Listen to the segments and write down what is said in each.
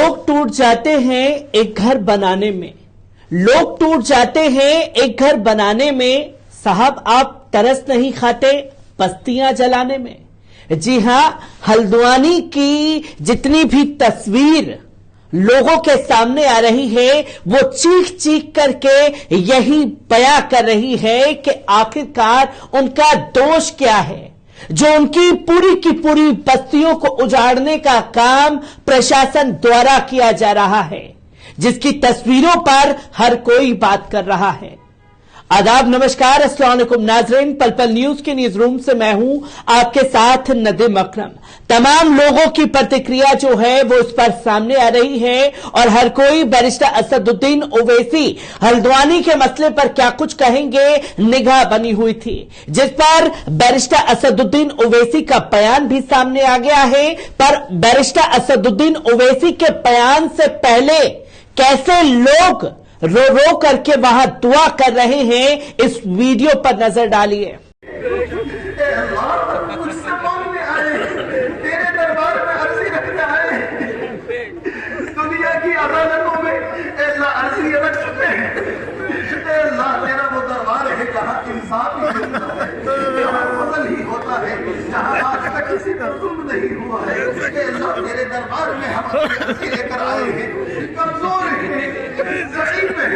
लोग टूट जाते हैं एक घर बनाने में, लोग टूट जाते हैं एक घर बनाने में। साहब आप तरस नहीं खाते बस्तियां जलाने में। जी हां, हल्द्वानी की जितनी भी तस्वीर लोगों के सामने आ रही है वो चीख चीख करके यही बयां कर रही है कि आखिरकार उनका दोष क्या है जो उनकी पूरी की पूरी बस्तियों को उजाड़ने का काम प्रशासन द्वारा किया जा रहा है, जिसकी तस्वीरों पर हर कोई बात कर रहा है। आदाब, नमस्कार, अस्सलाम वालेकुम नाज़रीन। पल पल न्यूज के न्यूज रूम से मैं हूं आपके साथ नदीम अकरम। तमाम लोगों की प्रतिक्रिया जो है वो इस पर सामने आ रही है और हर कोई बैरिस्टर असदुद्दीन ओवैसी हल्द्वानी के मसले पर क्या कुछ कहेंगे निगाह बनी हुई थी, जिस पर बैरिस्टर असदुद्दीन ओवैसी का बयान भी सामने आ गया है। पर बैरिस्टर असदुद्दीन ओवैसी के बयान से पहले कैसे लोग रो रो करके वहां दुआ कर रहे हैं, इस वीडियो पर नजर डालिए। तेरे दरबार में अर्जी रखने आए, दुनिया की अदालतों में अर्जी रख चुके हैं। अल्लाह तेरा वो दरबार है जहाँ इंसाफ ही होता है, जहाँ फजल ही होता है, जहाँ आज तक किसी का जुल्म नहीं हुआ है। अल्लाह तेरे दरबार में हम अर्जी लेकर आए हैं, कमजोर है, ज़ईफ़ है,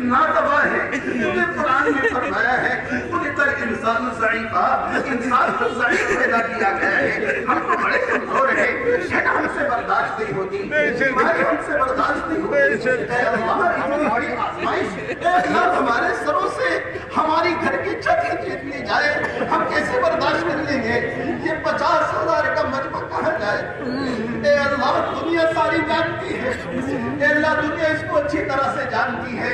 नातबा है। तूने कुरान में फरमाया है कुल इंसान ज़ईफ़ा, इंसान को ज़ईफ़ पैदा किया गया है। हम तो बड़े कमजोर हैं, शैतान हमसे बर्दाश्त नहीं होती, बीमारी हमसे बर्दाश्त नहीं होती। इतनी बड़ी आजमाइश हमारे सरों से हमारी घर की छत ही छीन ली जाए, हम कैसे बर्दाश्त कर लेंगे? ये 50,000 का मजमा कहाँ जाए? अल्लाह दुनिया सारी जानती है, अल्लाह दुनिया इसको अच्छी तरह से जानती है।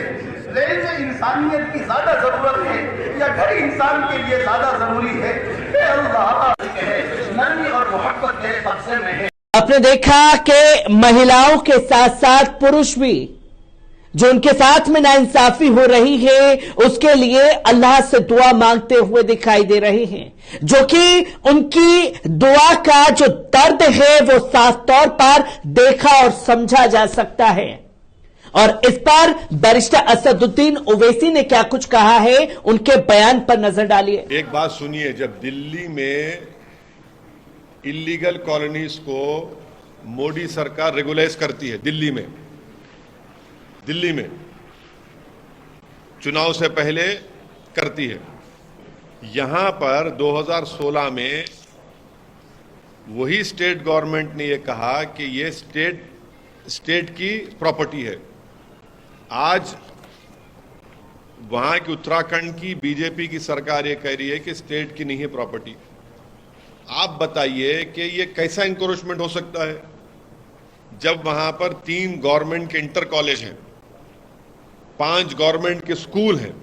लेकिन इंसानियत की ज्यादा जरूरत है या घर इंसान के लिए ज्यादा जरूरी है? अल्लाह नरमी और मोहब्बत के सबसे में है। आपने देखा कि महिलाओं के साथ साथ पुरुष भी जो उनके साथ में नाइंसाफी हो रही है उसके लिए अल्लाह से दुआ मांगते हुए दिखाई दे रहे हैं, जो कि उनकी दुआ का जो दर्द है वो साफ तौर पर देखा और समझा जा सकता है। और इस पर बैरिस्टर असदुद्दीन ओवैसी ने क्या कुछ कहा है, उनके बयान पर नजर डालिए। एक बात सुनिए, जब दिल्ली में इलीगल कॉलोनीज को मोदी सरकार रेगुलाइज करती है, दिल्ली में चुनाव से पहले करती है, यहां पर 2016 में वही स्टेट गवर्नमेंट ने यह कहा कि यह स्टेट की प्रॉपर्टी है। आज वहां की उत्तराखंड की बीजेपी की सरकार ये कह रही है कि स्टेट की नहीं है प्रॉपर्टी। आप बताइए कि ये कैसा इंक्रोचमेंट हो सकता है जब वहां पर 3 गवर्नमेंट के इंटर कॉलेज हैं, 5 गवर्नमेंट के स्कूल हैं,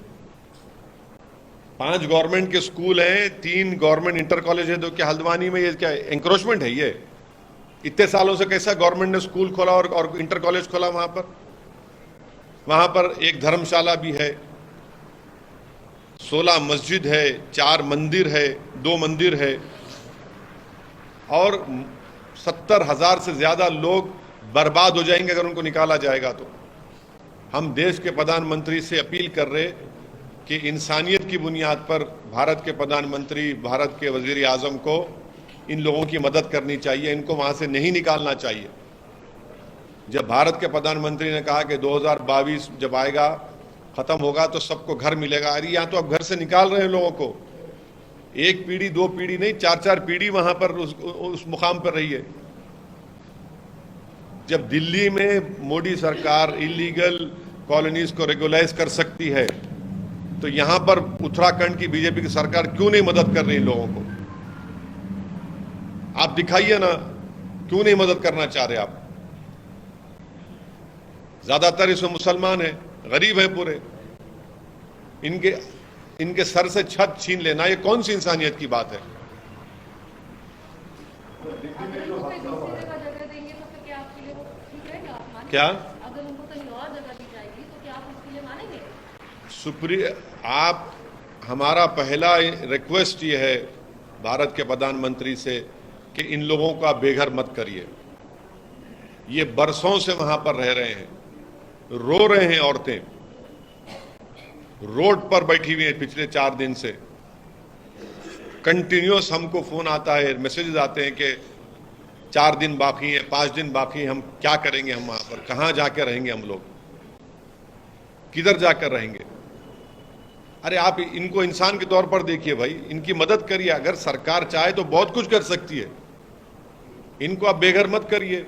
5 गवर्नमेंट के स्कूल हैं, 3 गवर्नमेंट इंटर कॉलेज है। तो क्या हल्द्वानी में ये क्या इंक्रोचमेंट है? ये इतने सालों से कैसा गवर्नमेंट ने स्कूल खोला और इंटर कॉलेज खोला? वहां पर एक धर्मशाला भी है, 16 मस्जिद है, 4 मंदिर है, 2 मंदिर है और 70,000 से ज्यादा लोग बर्बाद हो जाएंगे अगर उनको निकाला जाएगा। तो हम देश के प्रधानमंत्री से अपील कर रहे कि इंसानियत की बुनियाद पर भारत के प्रधानमंत्री, भारत के वजीर आजम को इन लोगों की मदद करनी चाहिए, इनको वहां से नहीं निकालना चाहिए। जब भारत के प्रधानमंत्री ने कहा कि 2022 जब आएगा, खत्म होगा तो सबको घर मिलेगा, अरे यहाँ तो अब घर से निकाल रहे हैं लोगों को। 1 पीढ़ी 2 पीढ़ी नहीं, 4-4 पीढ़ी वहां पर उस मुकाम पर रही है। जब दिल्ली में मोदी सरकार इलीगल कॉलोनीज को रेगुलाइज कर सकती है तो यहां पर उत्तराखंड की बीजेपी की सरकार क्यों नहीं मदद कर रही इन लोगों को? आप दिखाइए ना, क्यों नहीं मदद करना चाह रहे आप? ज्यादातर इसमें मुसलमान है, गरीब है पूरे, इनके सर से छत छीन लेना, ये कौन सी इंसानियत की बात है? क्या अगर उनको कहीं और जगह दी जाएगी तो क्या आप उसके लिए मानेंगे? आप हमारा पहला रिक्वेस्ट ये है भारत के प्रधानमंत्री से कि इन लोगों को आप बेघर मत करिए। ये बरसों से वहां पर रह रहे हैं, रो रहे हैं। औरतें रोड पर बैठी हुई हैं पिछले 4 दिन से। कंटिन्यूअस हमको फोन आता है, मैसेजेस आते हैं कि 4 दिन बाकी है, 5 दिन बाकी है, हम क्या करेंगे, हम वहां पर कहां जाकर रहेंगे, हम लोग किधर जाकर रहेंगे। अरे आप इनको इंसान के तौर पर देखिए भाई, इनकी मदद करिए। अगर सरकार चाहे तो बहुत कुछ कर सकती है, इनको आप बेघर मत करिए।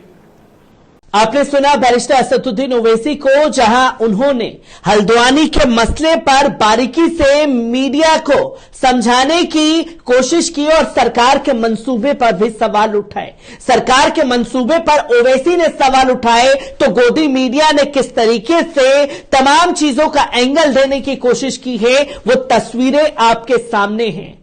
आपने सुना बैरिस्टर असदुद्दीन ओवैसी को, जहां उन्होंने हल्द्वानी के मसले पर बारीकी से मीडिया को समझाने की कोशिश की और सरकार के मंसूबे पर भी सवाल उठाए। सरकार के मंसूबे पर ओवैसी ने सवाल उठाए तो गोदी मीडिया ने किस तरीके से तमाम चीजों का एंगल देने की कोशिश की है, वो तस्वीरें आपके सामने हैं।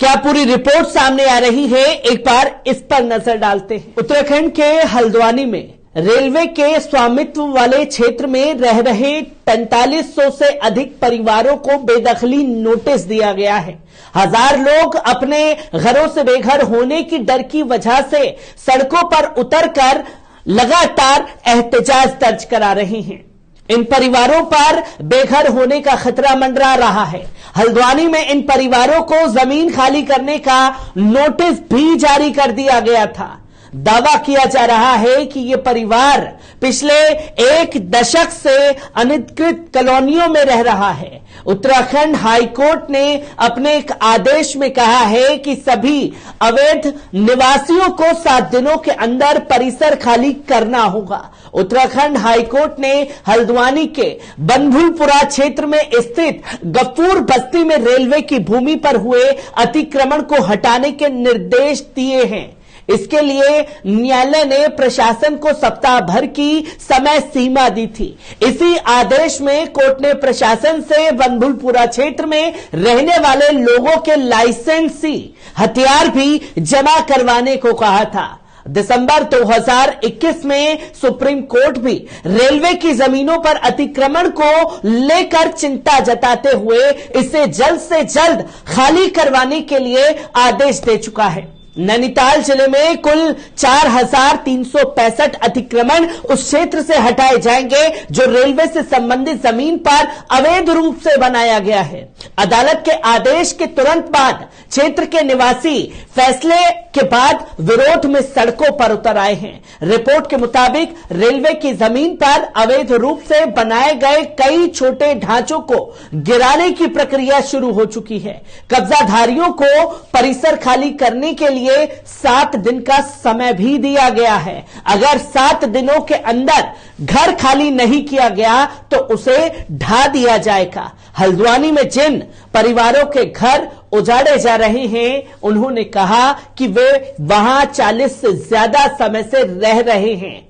क्या पूरी रिपोर्ट सामने आ रही है, एक बार इस पर नजर डालते हैं। उत्तराखंड के हल्द्वानी में रेलवे के स्वामित्व वाले क्षेत्र में रह रहे 4500 से अधिक परिवारों को बेदखली नोटिस दिया गया है। 1000 लोग अपने घरों से बेघर होने की डर की वजह से सड़कों पर उतरकर लगातार एहतजाज दर्ज करा रहे हैं। इन परिवारों पर बेघर होने का खतरा मंडरा रहा है। हल्द्वानी में इन परिवारों को जमीन खाली करने का नोटिस भी जारी कर दिया गया था। दावा किया जा रहा है कि ये परिवार पिछले 1 दशक से अनधिकृत कॉलोनियों में रह रहा है। उत्तराखंड हाईकोर्ट ने अपने एक आदेश में कहा है कि सभी अवैध निवासियों को 7 दिनों के अंदर परिसर खाली करना होगा। उत्तराखंड हाईकोर्ट ने हल्द्वानी के बनभूलपुरा क्षेत्र में स्थित गफूर बस्ती में रेलवे की भूमि पर हुए अतिक्रमण को हटाने के निर्देश दिए हैं। इसके लिए न्यायालय ने प्रशासन को सप्ताह भर की समय सीमा दी थी। इसी आदेश में कोर्ट ने प्रशासन से बनभूलपुरा क्षेत्र में रहने वाले लोगों के लाइसेंसी हथियार भी जमा करवाने को कहा था। दिसंबर 2021 में सुप्रीम कोर्ट भी रेलवे की जमीनों पर अतिक्रमण को लेकर चिंता जताते हुए इसे जल्द से जल्द खाली करवाने के लिए आदेश दे चुका है। नैनीताल जिले में कुल 4365 अतिक्रमण उस क्षेत्र से हटाए जाएंगे जो रेलवे से संबंधित जमीन पर अवैध रूप से बनाया गया है। अदालत के आदेश के तुरंत बाद क्षेत्र के निवासी फैसले के बाद विरोध में सड़कों पर उतर आए हैं। रिपोर्ट के मुताबिक रेलवे की जमीन पर अवैध रूप से बनाए गए कई छोटे ढांचों को गिराने की प्रक्रिया शुरू हो चुकी है। कब्जाधारियों को परिसर खाली करने के लिए 7 दिन का समय भी दिया गया है। अगर 7 दिनों के अंदर घर खाली नहीं किया गया तो उसे ढा दिया जाएगा। हल्द्वानी में जिन परिवारों के घर उजाड़े जा रहे हैं, उन्होंने कहा कि वे वहां 40 से ज्यादा समय से रह रहे हैं।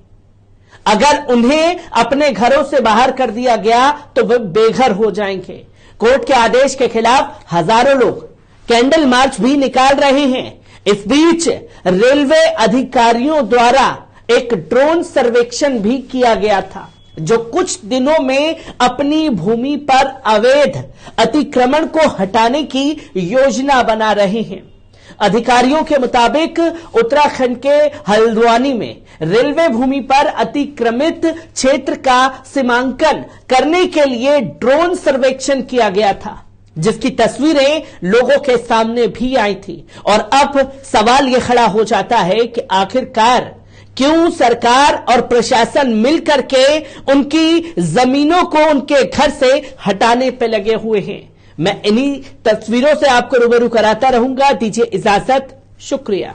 अगर उन्हें अपने घरों से बाहर कर दिया गया तो वे बेघर हो जाएंगे। कोर्ट के आदेश के खिलाफ हजारों लोग कैंडल मार्च भी निकाल रहे हैं। इस बीच रेलवे अधिकारियों द्वारा एक ड्रोन सर्वेक्षण भी किया गया था, जो कुछ दिनों में अपनी भूमि पर अवैध अतिक्रमण को हटाने की योजना बना रहे हैं। अधिकारियों के मुताबिक उत्तराखंड के हल्द्वानी में रेलवे भूमि पर अतिक्रमित क्षेत्र का सीमांकन करने के लिए ड्रोन सर्वेक्षण किया गया था, जिसकी तस्वीरें लोगों के सामने भी आई थी। और अब सवाल यह खड़ा हो जाता है कि आखिरकार क्यों सरकार और प्रशासन मिलकर के उनकी जमीनों को उनके घर से हटाने पे लगे हुए हैं। मैं इन्हीं तस्वीरों से आपको रूबरू कराता रहूंगा। दीजिए इजाजत, शुक्रिया।